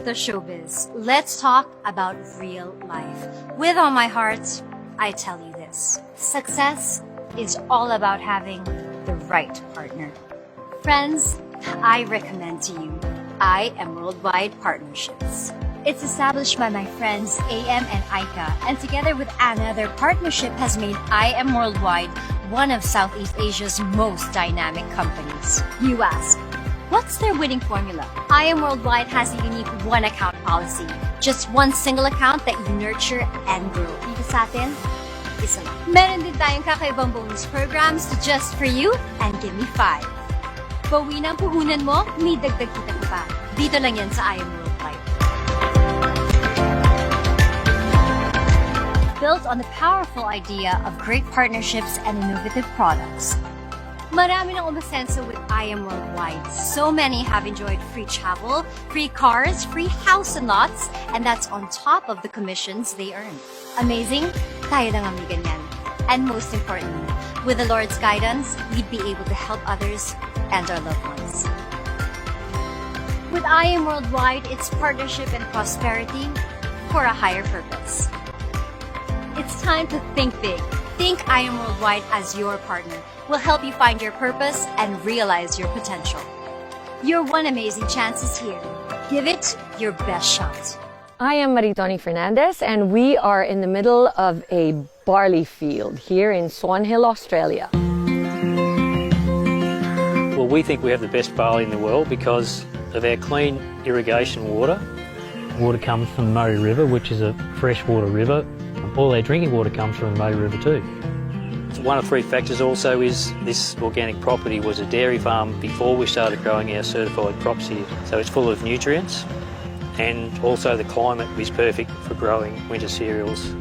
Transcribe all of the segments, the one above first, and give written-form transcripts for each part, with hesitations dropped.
Tito Showbiz. Let's talk about real life. With all my heart, I tell you this. Success is all about having the right partner. Friends, I recommend to you I Am Worldwide Partnerships. It's established by my friends AM and Aika, and together with Anna, their partnership has made I Am Worldwide one of Southeast Asia's most dynamic companies. You ask, what's their winning formula? I Am Worldwide has a unique one-account policy. Just one single account that you nurture and grow. Dito sa atin, isa lang. Meron din tayong kakaibang bonus programs to Just For You and Give Me 5. Bawi ng puhunan mo, may dagdag kita pa. Dito lang yan sa I Am Worldwide. Built on the powerful idea of great partnerships and innovative products. Marami nang umasenso with I Am Worldwide. So many have enjoyed free travel, free cars, free house and lots, and that's on top of the commissions they earn. Amazing? Tayo lang ang may ganyan. And most importantly, with the Lord's guidance, we'd be able to help others and our loved ones. With I Am Worldwide, it's partnership and prosperity for a higher purpose. It's time to think big. Think I Am Worldwide as your partner. We'll help you find your purpose and realize your potential. Your one amazing chance is here. Give it your best shot. I am Maritoni Fernandez, and we are in the middle of a barley field here in Swan Hill, Australia. Well, we think we have the best barley in the world because of our clean irrigation water. Water comes from the Murray River, which is a freshwater river. All our drinking water comes from the Murray River too. One of three factors also is this organic property was a dairy farm before we started growing our certified crops here. So it's full of nutrients, and also the climate is perfect for growing winter cereals.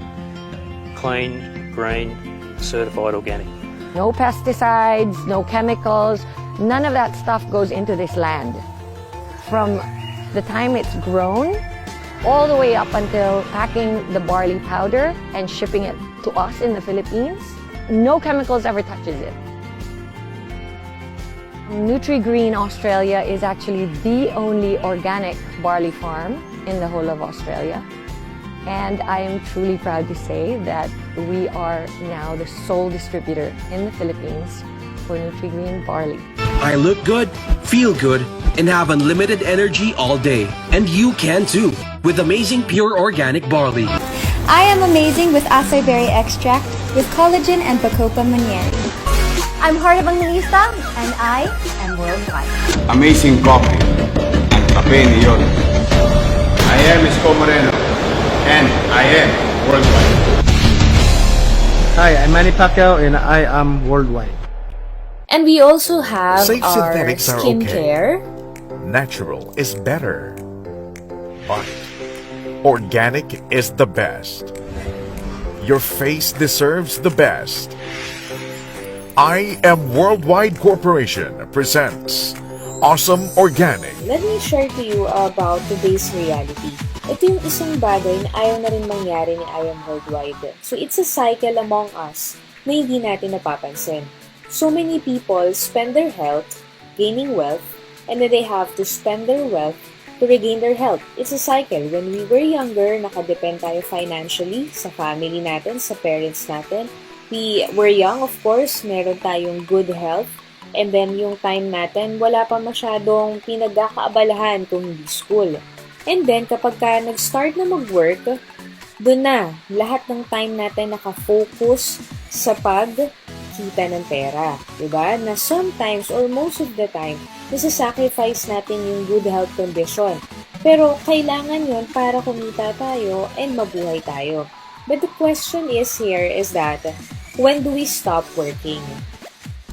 Clean, green, certified organic. No pesticides, no chemicals, none of that stuff goes into this land. From the time it's grown, all the way up until packing the barley powder and shipping it to us in the Philippines, no chemicals ever touches it. Nutri-Green Australia is actually the only organic barley farm in the whole of Australia. And I am truly proud to say that we are now the sole distributor in the Philippines for Nutri-Green barley. I look good, feel good, and have unlimited energy all day. And you can too, with amazing pure organic barley. I am amazing with acai berry extract with collagen and Bacopa Manieri. I'm Heart of Angelista, and I am worldwide. Amazing coffee and cafe ni Yon. I am Isko Moreno, and I am worldwide. Hi, I'm Manny Pacquiao, and I am worldwide. And we also have Safe our synthetics are skincare. okay. Natural is better. But organic is the best. Your face deserves the best. I Am Worldwide Corporation presents Awesome Organic. Let me share to you about today's reality. Ito yung isang bagay na ayaw na rin mangyari ni I Am Worldwide. So it's a cycle among us na hindi natin napapansin. So many people spend their health gaining wealth, and then they have to spend their wealth to regain their health. It's a cycle. When we were younger, nakadepend tayo financially sa family natin, sa parents natin. We were young, of course, meron tayong good health, and then yung time natin, wala pa masyadong pinagkakaabalahan kung hindi school. And then, kapag ka nag-start na mag-work, doon na, lahat ng time natin nakafocus sa pagkita ng pera. Diba? Na sometimes, or most of the time, nasa-sacrifice natin yung good health condition. Pero, kailangan yon para kumita tayo and mabuhay tayo. But the question is here is that, when do we stop working?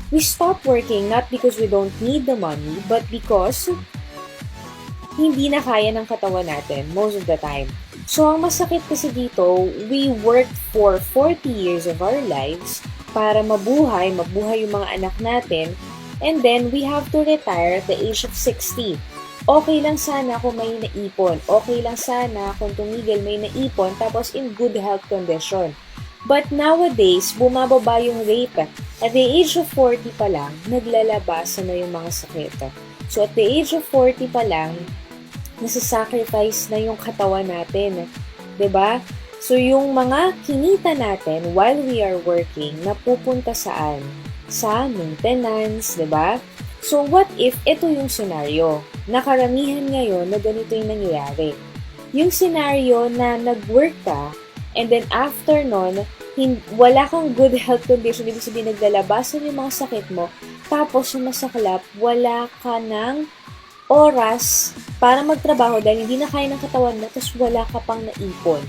We stop working not because we don't need the money, but because hindi na kaya ng katawan natin most of the time. So, ang masakit kasi dito, we worked for 40 years of our lives para mabuhay yung mga anak natin, and then we have to retire at the age of 60. Okay lang sana kung may naipon. Okay lang sana kung tumigil may naipon tapos in good health condition. But nowadays, bumababa yung rate. At the age of 40 pa lang, naglalabasan na yung mga sakit. So at the age of 40 pa lang, nasa-sacrifice na yung katawan natin. 'Di ba? So, yung mga kinita natin while we are working, napupunta saan? Sa maintenance, 'di ba? So, what if ito yung scenario? Nakaramihan ngayon na ganito yung nangyayari. Yung scenario na nag-work ka, and then after nun, wala kang good health condition, ibig sabihin naglalabasan yung mga sakit mo, tapos yung masaklap, wala ka ng oras para magtrabaho dahil hindi na kaya ng katawan mo, tapos wala ka pang naipon.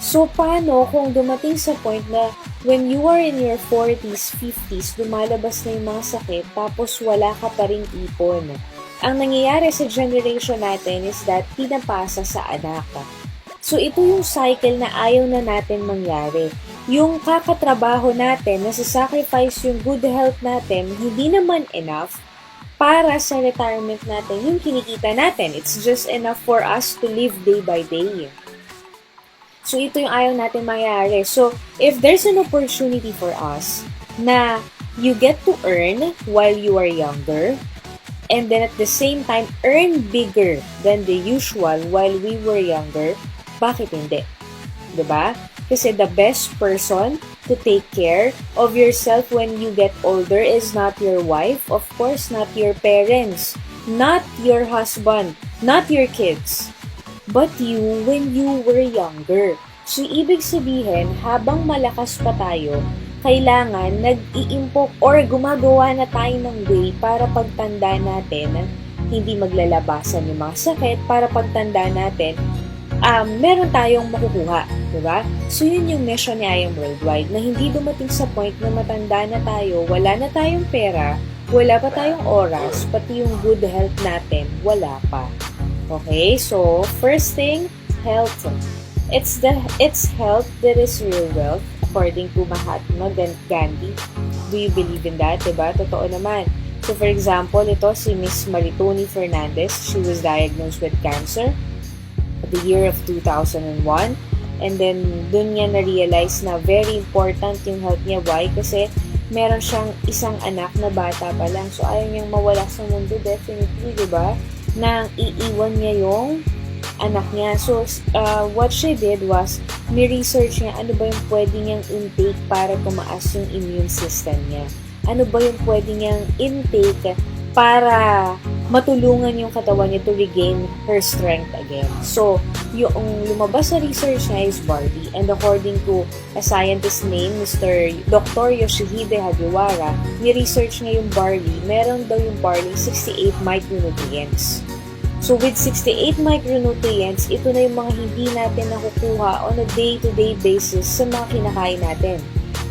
So, paano kung dumating sa point na when you are in your 40s, 50s, lumalabas na yung mga sakit, tapos wala ka pa ring ipon? Ang nangyayari sa generation natin is that pinapasa sa anak. So, ito yung cycle na ayaw na natin mangyari. Yung kakatrabaho natin, nasa-sacrifice yung good health natin, hindi naman enough para sa retirement natin, yung kinikita natin. It's just enough for us to live day by day. So, ito yung ayaw natin mangyari. So, if there's an opportunity for us na you get to earn while you are younger, and then at the same time, earn bigger than the usual while we were younger, bakit hindi? 'Di ba? Kasi the best person to take care of yourself when you get older is not your wife, of course, not your parents, not your husband, not your kids, but you when you were younger. So, ibig sabihin, habang malakas pa tayo, kailangan nag-iimpok or gumagawa na tayo ng way para pagtanda natin, hindi maglalabasan yung mga sakit, para pagtanda natin, meron tayong makukuha, diba? So, yun yung mission ni I Am Worldwide, na hindi dumating sa point na matanda na tayo, wala na tayong pera, wala pa tayong oras, pati yung good health natin, wala pa. Okay? So, first thing, health. It's health that is real wealth, according to Mahatma Gandhi. Do you believe in that? Diba? Totoo naman. So, for example, ito si Miss Maritoni Fernandez. She was diagnosed with cancer at the year of 2001. And then, dun niya na-realize na very important yung health niya. Why? Kasi meron siyang isang anak na bata pa lang. So, ayaw niyang mawala sa mundo, definitely, diba? Nang iiwan niya yung anak niya. So, what she did was, ni-research niya ano ba yung pwede niyang intake para tumaas yung immune system niya. Ano ba yung pwede niyang intake para matulungan yung katawan niya to regain her strength again. So, yung lumabas sa research niya is barley. And according to a scientist named Dr. Yoshihide Hagiwara, ni-research niya yung barley. Meron daw yung barley 68 micronutrients. So, with 68 micronutrients, ito na yung mga hindi natin nakukuha on a day-to-day basis sa mga kinakain natin.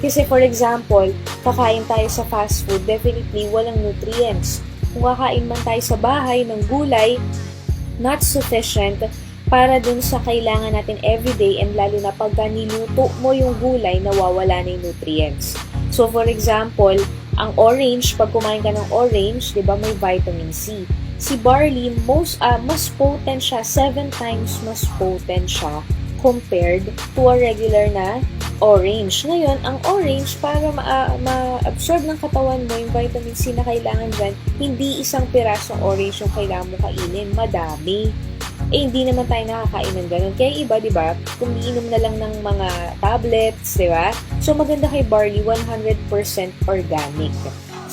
Kasi, for example, kakain tayo sa fast food, definitely walang nutrients. Kung kakain man tayo sa bahay ng gulay, not sufficient para dun sa kailangan natin everyday, and lalo na pagka niluto mo yung gulay, nawawala na yung nutrients. So, for example, ang orange, pag kumain ka ng orange, di ba may vitamin C. Si barley, mas potent siya, 7 times mas potent siya compared to a regular na orange. Ngayon, ang orange, para ma-absorb ng katawan mo yung vitamin C na kailangan dyan, hindi isang pirasong orange yung kailangan mo kainin, madami. Hindi naman tayo nakakain ng ganun. Kaya iba, di ba, kumiinom na lang ng mga tablets, di ba? So, maganda kay barley, 100% organic.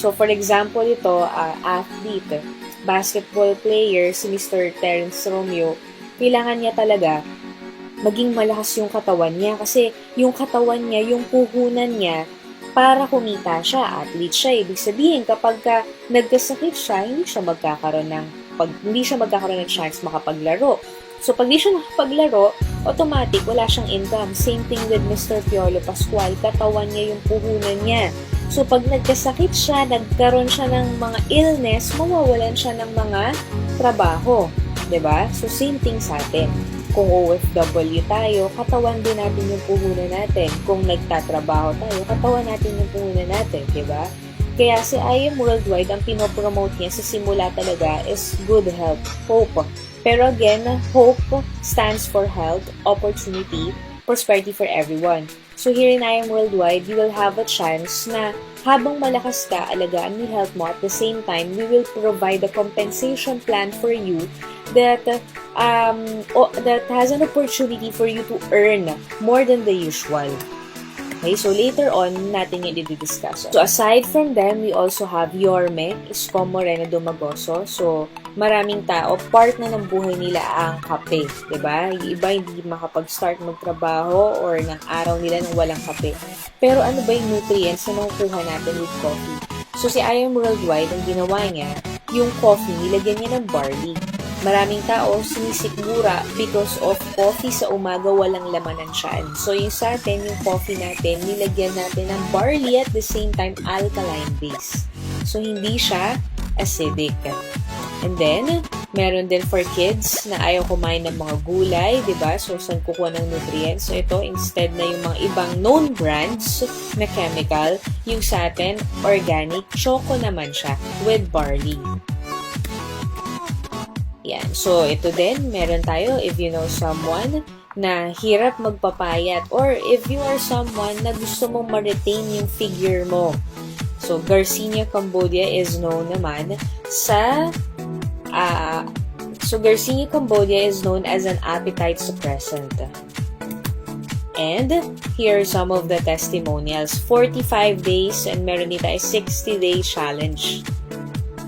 So, for example, ito, athlete, basketball player, si Mr. Terence Romeo, kailangan niya talaga maging malakas yung katawan niya kasi yung katawan niya, yung puhunan niya, para kumita siya, athlete siya. Ibig sabihin, kapag nagkasakit siya, hindi siya magkakaroon ng chance makapaglaro. So, pag di siya nakapaglaro, automatic, wala siyang income. Same thing with Mr. Piolo Pascual, katawan niya yung puhunan niya. So, pag nagkasakit siya, nagkaroon siya ng mga illness, mawawalan siya ng mga trabaho. 'Di ba? So, same thing sa atin. Kung OFW tayo, katawan din natin yung puhunan natin. Kung nagtatrabaho tayo, katawan natin yung puhunan natin. 'Di ba? Kaya si I Am Worldwide, ang pinopromote niya sa simula talaga is good health, hope. Pero again, hope stands for health, opportunity, prosperity for everyone. So here in I Am Worldwide, you will have a chance na habang malakas ka, alagaan mo yung health mo, at the same time, we will provide a compensation plan for you that that has an opportunity for you to earn more than the usual. Okay, so later on, natin yung i-discuss. So aside from them, we also have Yorme, Isko Moreno Dumagoso. So maraming tao, part na ng buhay nila ang kape. Diba? Yung iba hindi makapag-start magtrabaho or ng araw nila nang walang kape. Pero ano ba yung nutrients na nakukuha natin with coffee? So si I Am Worldwide, ang ginawa niya, yung coffee, nilagyan niya ng barley. Maraming tao sinisikmura because of coffee sa umaga walang laman ng tiyan. So yung sa atin, yung coffee natin, nilagyan natin ng barley at the same time alkaline base. So hindi siya acidic. And then, meron din for kids na ayaw kumain ng mga gulay, diba? So saan kukuha ng nutrients? So ito, instead na yung mga ibang known brands na chemical, yung sa atin, organic, choco naman siya with barley. Yan. So, ito din, meron tayo, if you know someone na hirap magpapayat or if you are someone na gusto mong ma-retain yung figure mo. So, Garcinia Cambodia is known naman sa Garcinia Cambodia is known as an appetite suppressant. And here are some of the testimonials. 45 days and meron dito ay 60-day challenge.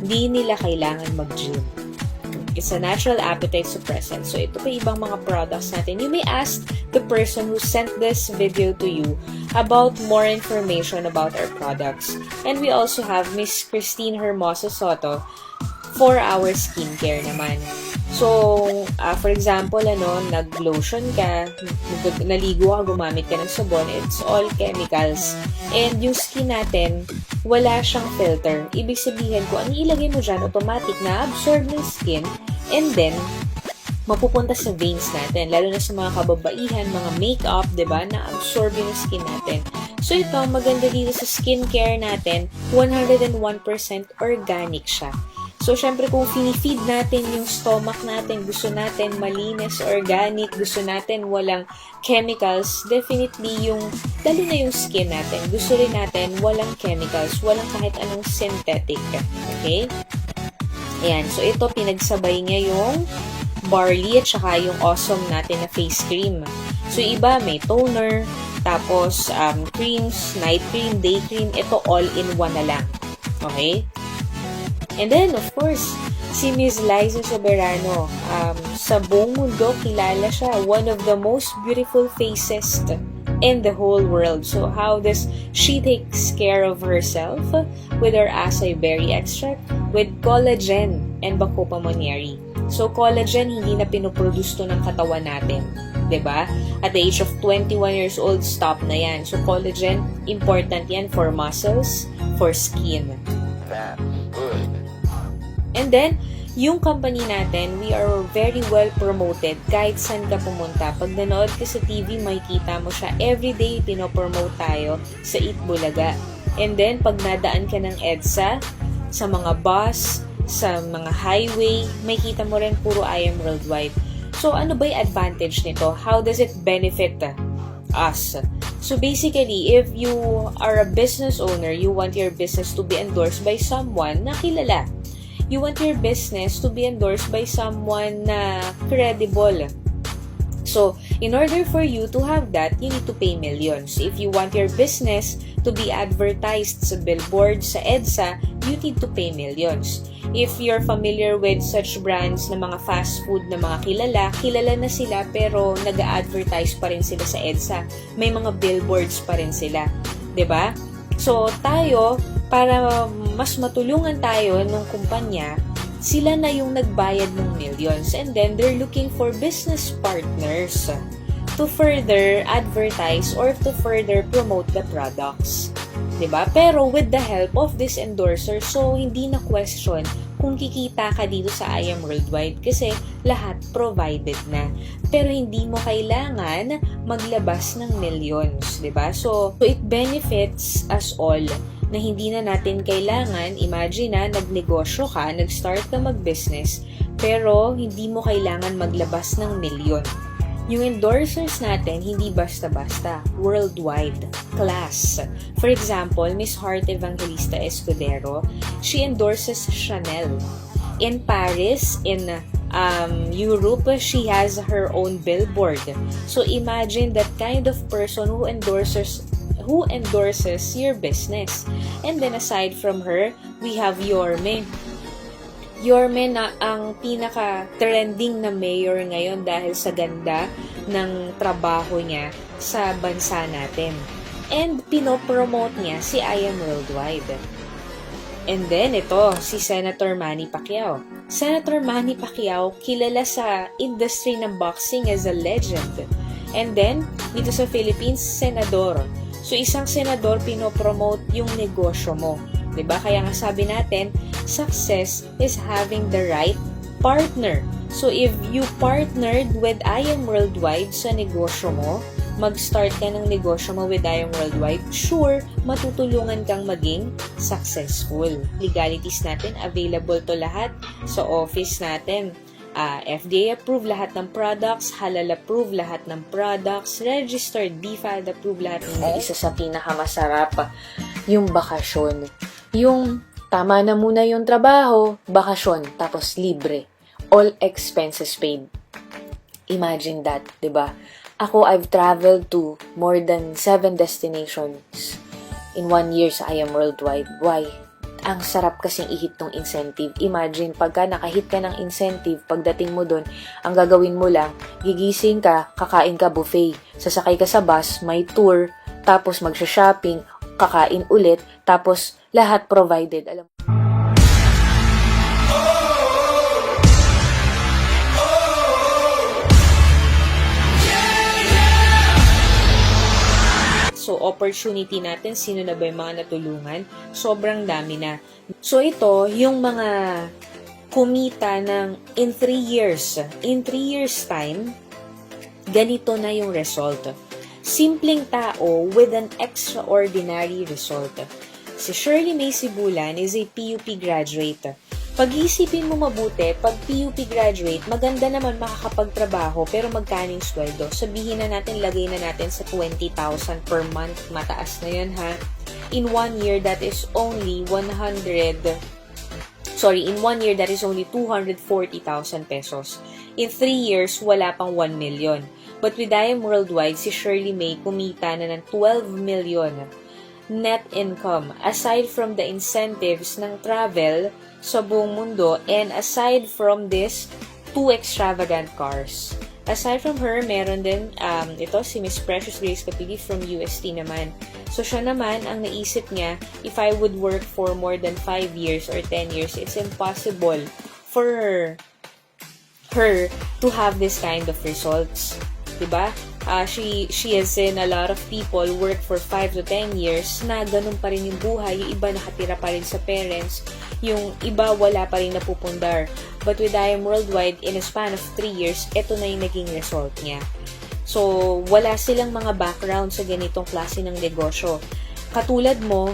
Hindi nila kailangan mag-gym. It's a natural appetite suppressant. So, ito pa ibang mga products natin. You may ask the person who sent this video to you about more information about our products. And we also have Miss Christine Hermosa Soto for our skincare naman. So, for example, nag-lotion ka, naligo ka, gumamit ka ng sabon, it's all chemicals. And yung skin natin, wala siyang filter. Ibig sabihin ko, ang ilagay mo dyan, automatic na absorb ng skin, and then, mapupunta sa veins natin, lalo na sa mga kababaihan, mga makeup, diba, na absorb yung skin natin. So, ito, maganda dito sa skincare natin, 101% organic siya. So, syempre, kung finifeed natin yung stomach natin, gusto natin malinis, organic, gusto natin walang chemicals, definitely lalo na yung skin natin, gusto rin natin walang chemicals, walang kahit anong synthetic. Okay? Ayan. So, ito, pinagsabay niya yung barley at saka yung awesome natin na face cream. So, iba, may toner, tapos creams, night cream, day cream, ito all-in-one na lang. Okay? And then, of course, si Ms. Liza Soberano, sa buong mundo, kilala siya. One of the most beautiful faces in the whole world. So, how does she takes care of herself? With her acai berry extract, with collagen and Bacopa monnieri. So, collagen, hindi na pinoproduce to ng katawan natin. Diba? At the age of 21 years old, stop na yan. So, collagen, important yan for muscles, for skin. That's good. And then, yung company natin, we are very well promoted kahit saan ka pumunta. Pag nanood ka sa TV, makikita mo siya. Everyday, pinopromote tayo sa Eat Bulaga. And then, pag nadaan ka ng EDSA, sa mga bus, sa mga highway, makikita mo rin puro I Am Worldwide. So, ano ba yung advantage nito? How does it benefit us? So, basically, if you are a business owner, you want your business to be endorsed by someone na kilala. You want your business to be endorsed by someone na credible. So, in order for you to have that, you need to pay millions. If you want your business to be advertised sa billboard, sa EDSA, you need to pay millions. If you're familiar with such brands na mga fast food na mga kilala na sila pero nag-a-advertise pa rin sila sa EDSA. May mga billboards pa rin sila. 'Di ba? So, tayo, para mas matulungan tayo ng kumpanya, sila na yung nagbayad ng millions. And then, they're looking for business partners to further advertise or to further promote the products. Diba? Pero with the help of this endorser, so hindi na question kung kikita ka dito sa I Am Worldwide kasi lahat provided na. Pero hindi mo kailangan maglabas ng millions. Diba? So it benefits us all na hindi na natin kailangan, imagine na nagnegosyo ka, nag-start ka mag-business, pero hindi mo kailangan maglabas ng milyon. Yung endorsers natin, hindi basta-basta, worldwide, class. For example, Miss Heart Evangelista Escudero, she endorses Chanel. In Paris, in Europe, she has her own billboard. So imagine that kind of person who endorses your business. And then aside from her, we have Yorme. Yorme na ang pinaka-trending na mayor ngayon dahil sa ganda ng trabaho niya sa bansa natin. And pinopromote niya si I Am Worldwide. And then ito, si Senator Manny Pacquiao. Senator Manny Pacquiao, kilala sa industry ng boxing as a legend. And then, dito sa Philippines, senador. So isang senador, pinopromote yung negosyo mo. Diba? Kaya nga sabi natin, success is having the right partner. So if you partnered with I Am Worldwide sa negosyo mo, mag-start ka ng negosyo mo with I Am Worldwide, sure, matutulungan kang maging successful. Legalities natin, available to lahat sa office natin. FDA approved lahat ng products, halal approved lahat ng products, registered, DFAD approved lahat ng isa sa pinakamasarap, yung bakasyon. Yung tama na muna yung trabaho, bakasyon, tapos libre. All expenses paid. Imagine that, 'di ba? Ako, I've traveled to more than 7 destinations in 1 year sa I Am Worldwide. Why? Ang sarap kasing i-hit tong incentive. Imagine, pagka nakahit ka ng incentive, pagdating mo dun, ang gagawin mo lang, gigising ka, kakain ka buffet, sasakay ka sa bus, may tour, tapos magsha-shopping, kakain ulit, tapos lahat provided. Alam mo. So, opportunity natin, sino na ba yung mga natulungan? Sobrang dami na. So, ito, yung mga kumita ng in 3 years. In 3 years time, ganito na yung result. Simpleng tao with an extraordinary result. Si Shirley May Sibulan is a PUP graduate. Pag-iisipin mo mabuti, pag PUP graduate, maganda naman makakapagtrabaho, pero magkano yung sweldo? Sabihin na natin, lagay na natin sa 20,000 per month. Mataas na yun, ha? In 1 year, that is only 240,000 pesos. In 3 years, wala pang 1 million. But with I Am Worldwide, si Shirley May kumita na ng 12 million net income. Aside from the incentives ng travel sa buong mundo, and aside from this, 2 extravagant cars. Aside from her, meron din, ito si Miss Precious Grace Capili from UST naman. So, siya naman, ang naisip niya, if I would work for more than 5 years or 10 years, it's impossible for her to have this kind of results. Diba? She has seen a lot of people work for 5 to 10 years na ganun pa rin yung buhay. Yung iba nakatira pa rin sa parents. Yung iba wala pa rin napupundar. But with I Am Worldwide, in a span of 3 years, ito na yung naging result niya. So, wala silang mga background sa ganitong klase ng negosyo. Katulad mo,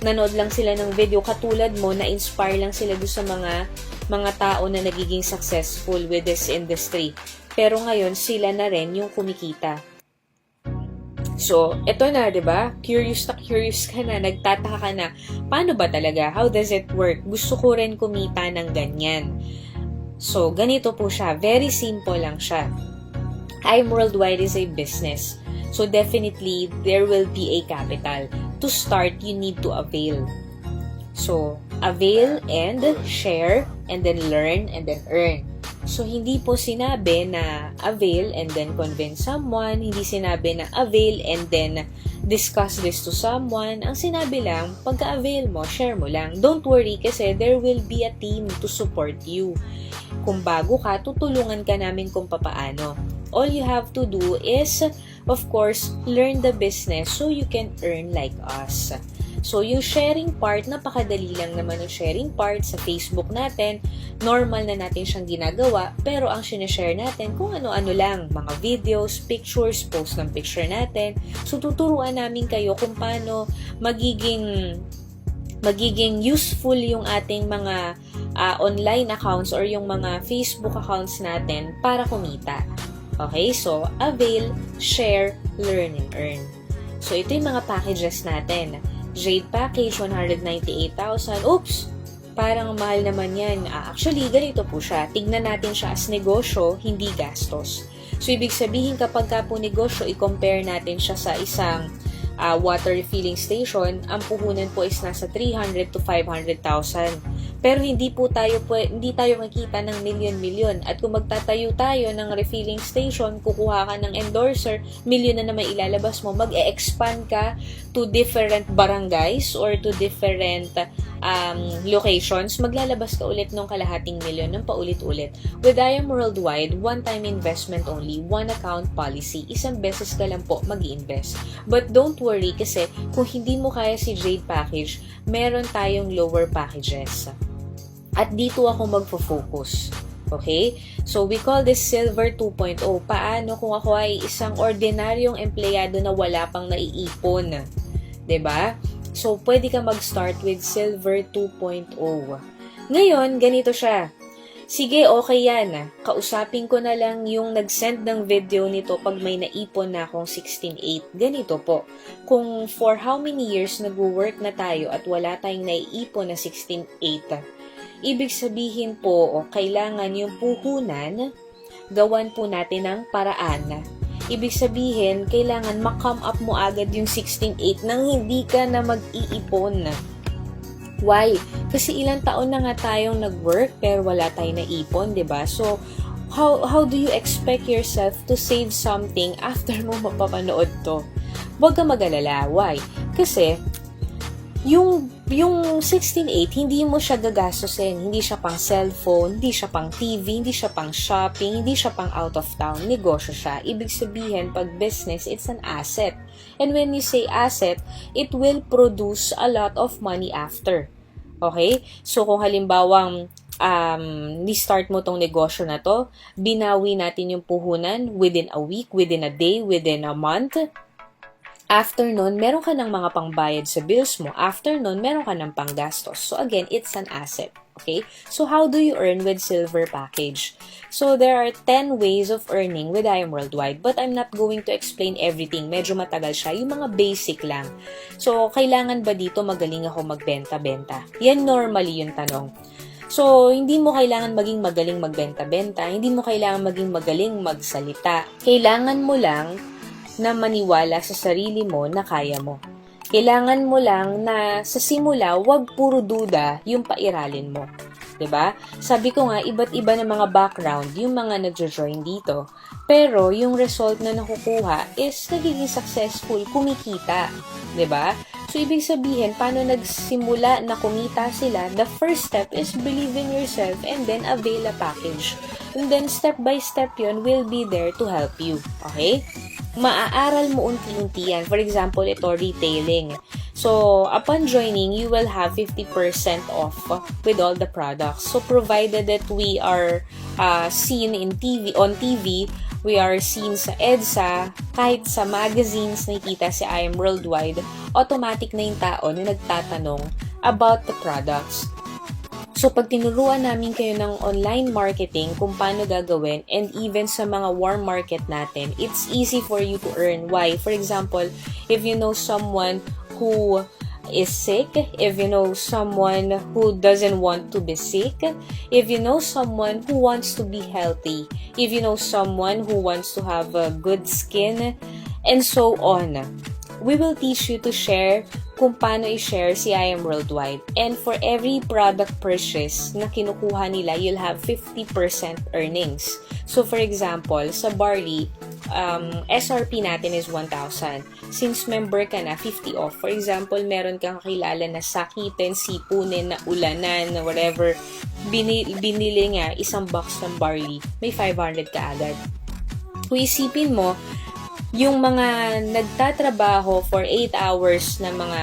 nanood lang sila ng video, katulad mo, na-inspire lang sila doon sa mga tao na nagiging successful with this industry. Pero ngayon, sila na rin yung kumikita. So, eto na, diba? Curious ka na, nagtataka ka na, paano ba talaga? How does it work? Gusto ko rin kumita ng ganyan. So, ganito po siya. Very simple lang siya. I Am Worldwide is a business. So, definitely, there will be a capital. To start, you need to avail. So, avail and share and then learn and then earn. So, hindi po sinabi na avail and then convince someone. Hindi sinabi na avail and then discuss this to someone. Ang sinabi lang, pagka-avail mo, share mo lang. Don't worry kasi there will be a team to support you. Kung bago ka, tutulungan ka namin kung papaano. All you have to do is, of course, learn the business so you can earn like us. So, yung sharing part, napakadali lang naman yung sharing part sa Facebook natin. Normal na natin siyang ginagawa, pero ang sinashare natin kung ano-ano lang, mga videos, pictures, post ng picture natin. So, tuturuan namin kayo kung paano magiging useful yung ating mga online accounts or yung mga Facebook accounts natin para kumita. Okay, so avail, share, learn, and earn. So ito yung mga packages natin. Jade package, 198,000. Oops! Parang mahal naman yan. Actually, ganito po siya. Tignan natin siya as negosyo, hindi gastos. So, ibig sabihin kapag ka po negosyo, i-compare natin siya sa isang water refilling station, ang puhunan po is nasa 300 to 500,000. Pero hindi tayo makita ng milyon-milyon. At kung magtatayo tayo ng refilling station, kukuha ka ng endorser, milyon na naman ilalabas mo, mag-e-expand ka to different barangays or to different locations, maglalabas ka ulit ng kalahating milyon ng paulit-ulit. With I Am Worldwide, one-time investment only, one account policy, isang beses ka lang po mag-i-invest. But don't worry kasi kung hindi mo kaya si Jade package, meron tayong lower packages. At dito ako magfo-focus. Okay? So, we call this Silver 2.0. Paano kung ako ay isang ordinaryong empleyado na wala pang naiipon? 'Di ba? So, pwede ka mag-start with Silver 2.0. Ngayon, ganito siya. Sige, okay yan. Kausapin ko na lang yung nag-send ng video nito pag may naipon na akong 16.8. Ganito po. Kung for how many years nag-work na tayo at wala tayong naiipon na 16.8, ibig sabihin po, kailangan yung puhunan, gawan po natin ng paraan. Ibig sabihin, kailangan ma-come up mo agad yung 16.8 nang hindi ka na mag-iipon. Why? Kasi ilang taon na nga tayong nag-work pero wala tayong naipon, 'di ba? So, how do you expect yourself to save something after mo mapapanood to? Huwag ka mag-alala. Why? Kasi, yung 16.8, hindi mo siya gagastusin. Hindi siya pang cellphone, hindi siya pang TV, hindi siya pang shopping, hindi siya pang out of town. Negosyo siya. Ibig sabihin, pag business, it's an asset. And when you say asset, it will produce a lot of money after. Okay? So, kung halimbawang ni-start mo tong negosyo na to, binawi natin yung puhunan within a week, within a day, within a month. After nun, meron ka ng mga pangbayad sa bills mo. After nun, meron ka ng panggastos. So again, it's an asset. Okay? So how do you earn with Silver Package? So there are 10 ways of earning with I Am Worldwide, but I'm not going to explain everything. Medyo matagal siya. Yung mga basic lang. So, kailangan ba dito magaling ako magbenta-benta? Yan normally yung tanong. So, hindi mo kailangan maging magaling magbenta-benta. Hindi mo kailangan maging magaling magsalita. Kailangan mo lang na maniwala sa sarili mo na kaya mo. Kailangan mo lang na sa simula, wag puro duda yung pairalin mo. 'Di ba? Sabi ko nga, iba't iba ng mga background yung mga nagjo-join dito. Pero yung result na nakukuha is nagiging successful, kumikita. 'Di ba? So, ibig sabihin, paano nagsimula na kumita sila, the first step is believe in yourself and then avail a package. And then, step by step yun will be there to help you. Okay? Maaaral mo unti-unti yan. For example, ito, retailing. So, upon joining, you will have 50% off with all the products. So, provided that we are seen on TV, we are seen sa EDSA, kahit sa magazines nakikita si I Am Worldwide, automatic na yung tao na nagtatanong about the products. So, pag tinuruan namin kayo ng online marketing kung paano gagawin and even sa mga warm market natin, it's easy for you to earn. Why? For example, if you know someone who is sick, if you know someone who doesn't want to be sick, if you know someone who wants to be healthy, if you know someone who wants to have a good skin, and so on. We will teach you to share kung paano i-share si I Am Worldwide. And for every product purchase na kinukuha nila, you'll have 50% earnings. So for example, sa barley, SRP natin is 1,000. Since member ka na, 50 off. For example, meron kang kakilala na sakitin, sipunin, na ulanan, na whatever, binili nga isang box ng barley, may 500 ka agad. Kung isipin mo, yung mga nagtatrabaho for 8 hours na mga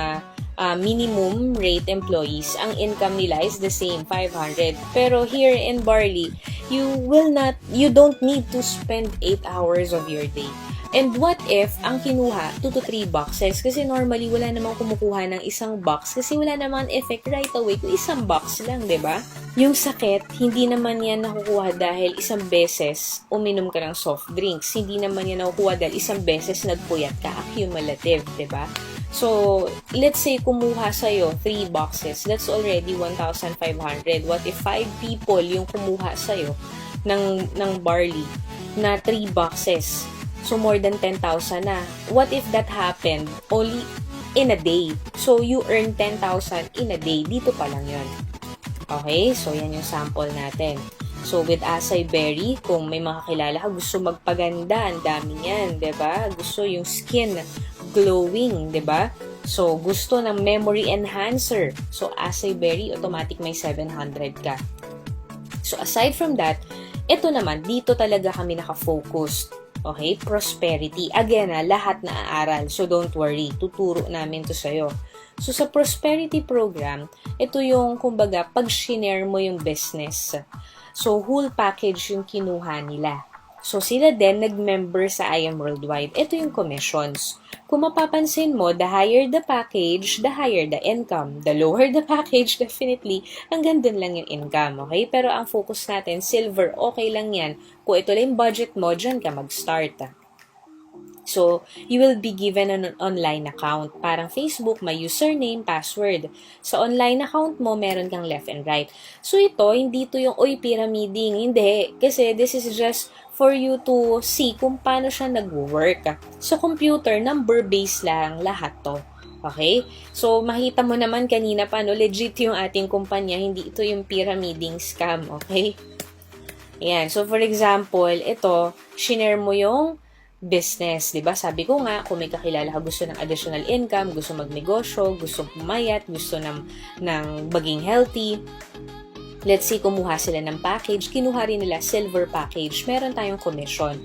minimum rate employees, ang income nila is the same, 500. Pero here in barley, you don't need to spend 8 hours of your day. And what if ang kinuha 2 to 3 boxes? Kasi normally wala namang kumukuha ng isang box kasi wala namang effect right away kung isang box lang, 'di ba? Yung sakit, hindi naman yan nakukuha dahil isang beses uminom ka ng soft drinks. Hindi naman yan nakukuha dahil isang beses nagpuyat ka, accumulative, 'di ba? So, let's say kumuha sa'yo 3 boxes. That's already 1,500. What if 5 people yung kumuha sa'yo ng barley na 3 boxes? So, more than 10,000 na. What if that happened only in a day? So, you earn 10,000 in a day. Dito pa lang yun. Okay? So, yan yung sample natin. So, with acai berry, kung may mga kilala ka, gusto magpaganda, ang dami yan, 'di ba? Gusto yung skin glowing, 'di ba? So, gusto ng memory enhancer. So, acai berry, automatic may 700 ka. So, aside from that, ito naman, dito talaga kami naka-focused. Okay? Prosperity. Again, lahat na aaral. So, don't worry. Tuturo namin to sa'yo. So, sa prosperity program, ito yung, kumbaga, pag-shinare mo yung business. So, whole package yung kinuha nila. So, sila din nag-member sa I Am Worldwide. Ito yung commissions. Kung mapapansin mo, the higher the package, the higher the income. The lower the package, definitely, hanggang dun lang yung income, okay? Pero ang focus natin, silver, okay lang yan. Kung ito lang yung budget mo, dyan ka mag-start. So, you will be given an online account. Parang Facebook, may username, password. Sa online account mo, meron kang left and right. So, ito, hindi to yung, pyramiding. Hindi. Kasi this is just for you to see kung paano siya nag-work. Sa computer, number-based lang lahat to. Okay? So, makita mo naman kanina pa, no, legit yung ating kumpanya. Hindi ito yung pyramiding scam. Okay? Ayan. So, for example, ito, shinare mo yung business, 'di ba? Sabi ko nga, kung may kakilala ka gusto ng additional income, gusto magnegosyo, gusto pumayat, gusto ng maging healthy. Let's say kumuha sila ng package, kinuha rin nila silver package, meron tayong commission.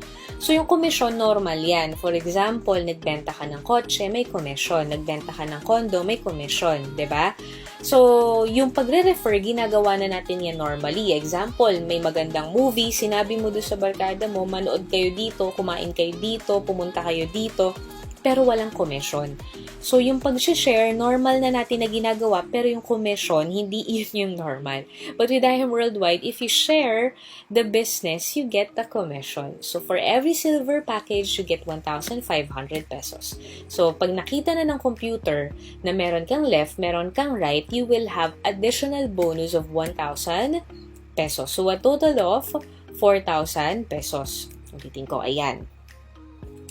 So, yung commission, normal yan. For example, nagbenta ka ng kotse, may commission. Nagbenta ka ng condo, may commission. 'Di ba? So, yung pagre-refer, ginagawa na natin yan normally. Example, may magandang movie, sinabi mo doon sa barkada mo, manood kayo dito, kumain kayo dito, pumunta kayo dito, pero walang commission. So, yung pag-share, normal na natin na ginagawa, pero yung commission, hindi yun yung normal. But with I Am Worldwide, if you share the business, you get the commission. So, for every silver package, you get 1,500 pesos. So, pag nakita na ng computer na meron kang left, meron kang right, you will have additional bonus of 1,000 pesos. So, a total of 4,000 pesos. Ulitin ko, ayan.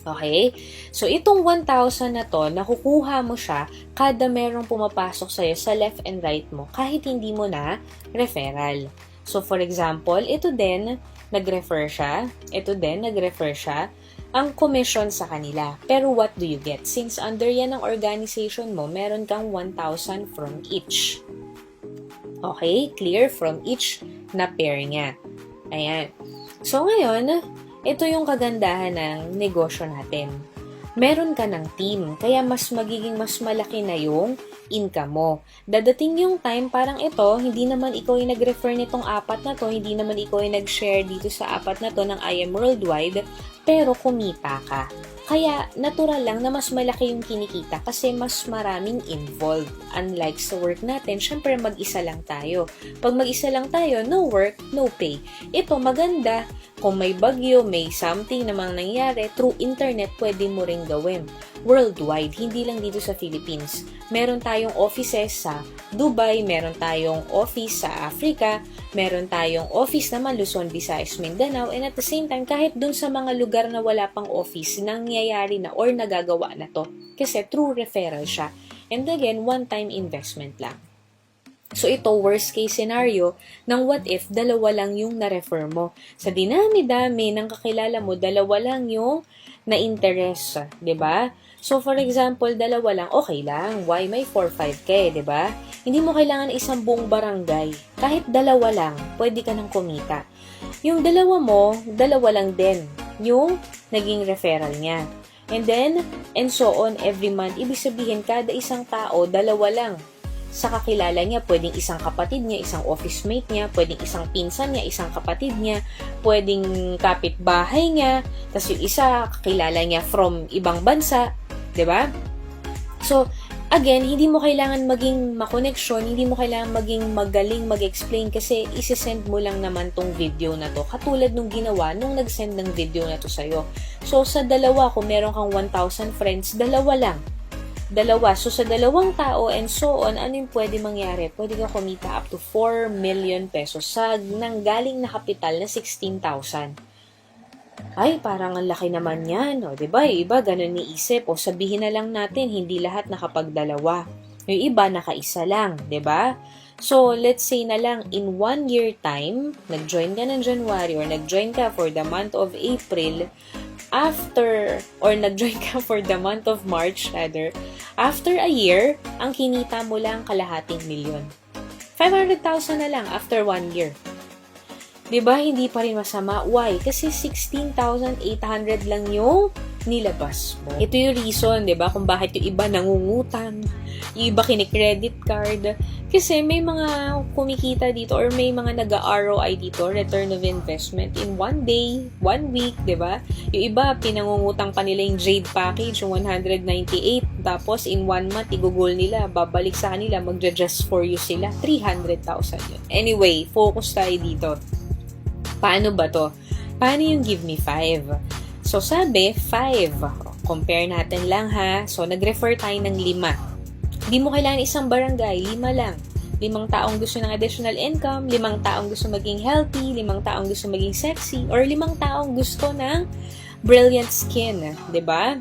Okay? So, itong 1,000 na to, nakukuha mo siya kada merong pumapasok sa'yo sa left and right mo, kahit hindi mo na referral. So, for example, ito din, nag-refer siya. Ito din, nag-refer siya. Ang commission sa kanila. Pero what do you get? Since under yan ang organization mo, meron kang 1,000 from each. Okay? Clear? From each na pair niya. Ayan. So, ngayon, ito yung kagandahan ng negosyo natin. Meron ka ng team, kaya magiging mas malaki na yung income mo. Dadating yung time, parang ito, hindi naman ikaw yung nag-refer nitong 4 na to, hindi naman ikaw yung nag-share dito sa 4 na to ng I Am Worldwide, pero kumita ka. Kaya, natural lang na mas malaki yung kinikita kasi mas maraming involved. Unlike sa work natin, syempre mag-isa lang tayo. Pag mag-isa lang tayo, no work, no pay. Ito, maganda. Kung may bagyo, may something namang nangyari, through internet, pwede mo ring gawin. Worldwide, hindi lang dito sa Philippines. Meron tayong offices sa Dubai, meron tayong office sa Africa, meron tayong office naman Luzon, Visayas, Mindanao, and at the same time, kahit dun sa mga lugar na wala pang office, nangyayari na or nagagawa na to. Kasi true referral siya. And again, one-time investment lang. So, ito, worst case scenario, ng what if, dalawa lang yung na-refer mo. Sa dinami-dami ng kakilala mo, dalawa lang yung na-interest, diba? So, for example, dalawa lang, okay lang. Why may 4-5K, diba? Hindi mo kailangan isang buong barangay. Kahit dalawa lang, pwede ka nang kumita. Yung dalawa mo, dalawa lang din yung naging referral niya. And then, and so on, every month, ibig sabihin, kada isang tao, dalawa lang sa kakilala niya, pwedeng isang kapatid niya, isang office mate niya, pwedeng isang pinsan niya, isang kapatid niya, pwedeng kapitbahay niya, tas yung isa, kakilala niya from ibang bansa, 'di ba? So, again, hindi mo kailangan maging makoneksyon, hindi mo kailangan maging magaling mag-explain kasi isi-send mo lang naman tong video na to. Katulad nung ginawa nung nag-send ng video na to sa'yo. So, sa dalawa, kung meron kang 1,000 friends, dalawa lang. Dalawa. So, sa dalawang tao and so on, ano yung pwede mangyari? Pwede ka kumita up to 4 million pesos sa nanggaling na kapital na 16,000. Ay, parang ang laki naman yan. O, diba? Yung iba, ganun niisip. O, sabihin na lang natin, hindi lahat nakapagdalawa. Yung iba, nakaisa lang. Diba? So, let's say na lang, in 1 year time, nag-join ka ng January or nag-join ka for the month of April, nag-join ka for the month of March, rather, after a year, ang kinita mo lang kalahating milyon. 500,000 na lang after 1 year. Diba, hindi pa rin masama. Why? Kasi 16,800 lang yung nilabas mo. Ito yung reason, diba, kung bakit yung iba nangungutang, yung iba kinikredit card. Kasi may mga kumikita dito or may mga nag-ROI dito, return of investment, in 1 day, 1 week, diba? Yung iba, pinangungutang pa nila yung Jade package, yung 198, tapos in 1 month, igugol nila, babalik sa kanila, magja-just for you sila, 300,000 yun. Anyway, focus tayo dito. Paano ba to? Paano yung give me 5? So, sabi, 5. Compare natin lang ha. So, nag-refer tayo ng 5. Hindi mo kailangan isang barangay, 5 lang. 5 taong gusto ng additional income, 5 taong gusto maging healthy, 5 taong gusto maging sexy, or 5 taong gusto ng brilliant skin. 'Di ba?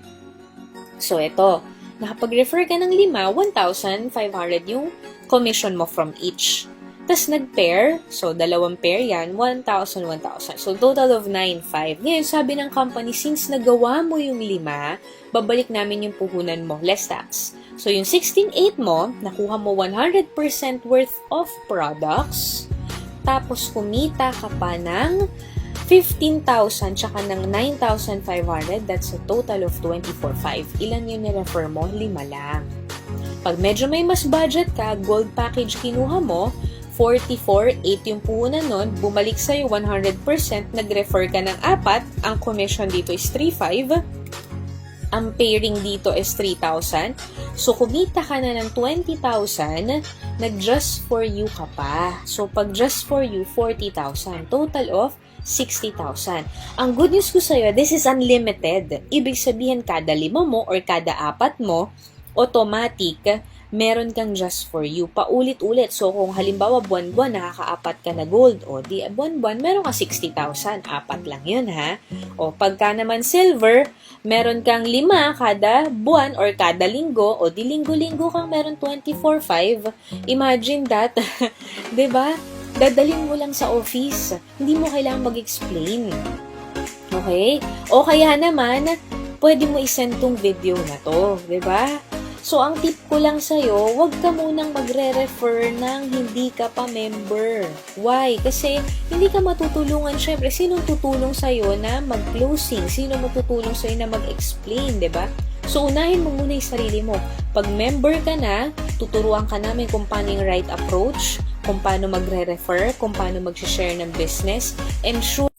So, ito. Nakapag-refer ka ng 5, 1,500 yung commission mo from each. Tapos nag-pair, so 2 pair yan, 1,000, 1,000. So total of 9,500. Ngayon, sabi ng company, since nagawa mo yung 5, babalik namin yung puhunan mo, less tax. So yung 16,800 mo, nakuha mo 100% worth of products, tapos kumita ka pa ng 15,000 tsaka ng 9,500, that's a total of 24,500. Ilan yung nirefer mo? 5 lang. Pag medyo may mas budget ka, gold package kinuha mo, 44,800 yung puhunan nun, bumalik sa'yo 100%, nag-refer ka ng 4, ang commission dito is 3,500, ang pairing dito is 3,000, so kumita ka na ng 20,000, nag-just for you ka pa. So pag just for you, 40,000, total of 60,000. Ang good news ko sa'yo, this is unlimited. Ibig sabihin, kada 5 mo or kada 4 mo, automatic, meron kang just for you. Paulit-ulit. So, kung halimbawa, buwan-buwan, nakaka-4 ka na gold, o di buwan-buwan, meron ka 60,000. 4 lang yun, ha? O, pagka naman silver, meron kang 5 kada buwan or kada linggo, o di linggo-linggo kang meron 24,500. Imagine that. 'Di ba? Dadalhin mo lang sa office. Hindi mo kailangang mag-explain. Okay? O kaya naman, pwede mo isend tong video na to. 'Di ba? So, ang tip ko lang sa'yo, huwag ka munang magre-refer ng hindi ka pa member. Why? Kasi hindi ka matutulungan. Syempre, sinong tutulong sa'yo na mag-closing? Sino matutulong sa'yo na mag-explain, 'di ba? So, unahin mo muna yung sarili mo. Pag member ka na, tuturuan ka namin kung paano yung right approach, kung paano magre-refer, kung paano mag-share ng business, and sure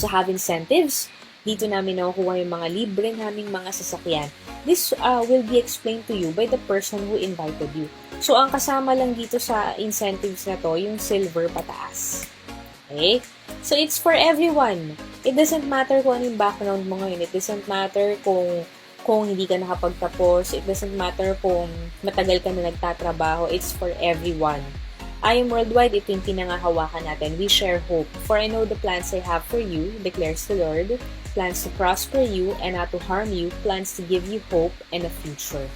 also have incentives. Dito namin nakukuha yung mga libre naming mga sasakyan. This will be explained to you by the person who invited you. So, ang kasama lang dito sa incentives na to, yung silver pataas. Okay? So, it's for everyone. It doesn't matter kung ano yung background mo ngayon. It doesn't matter kung hindi ka nakapagtapos. It doesn't matter kung matagal ka na nagtatrabaho. It's for everyone. I am worldwide. Ito yung pinangahawakan natin. We share hope. For I know the plans I have for you, declares the Lord. Plans to prosper you and not to harm you. Plans to give you hope and a future.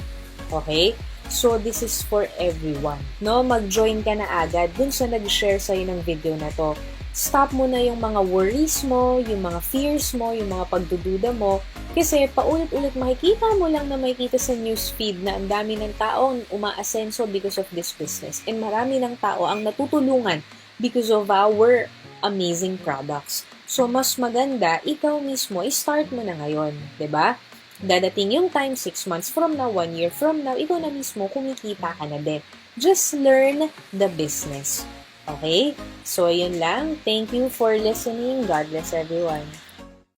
Okay? So, this is for everyone. No, mag-join ka na agad dun sa nag-share sa'yo ng video na to. Stop mo na yung mga worries mo, yung mga fears mo, yung mga pagdududa mo. Kasi paulit-ulit makikita mo lang na makikita sa newsfeed na ang dami ng tao ang umaasenso because of this business. And marami ng tao ang natutulungan because of our amazing products. So, mas maganda, ikaw mismo, i-start mo na ngayon. 'Di ba? Dadating yung time, 6 months from now, 1 year from now, ikaw na mismo, kumikita ka na din. Just learn the business. Okay? So, yun lang. Thank you for listening. God bless everyone.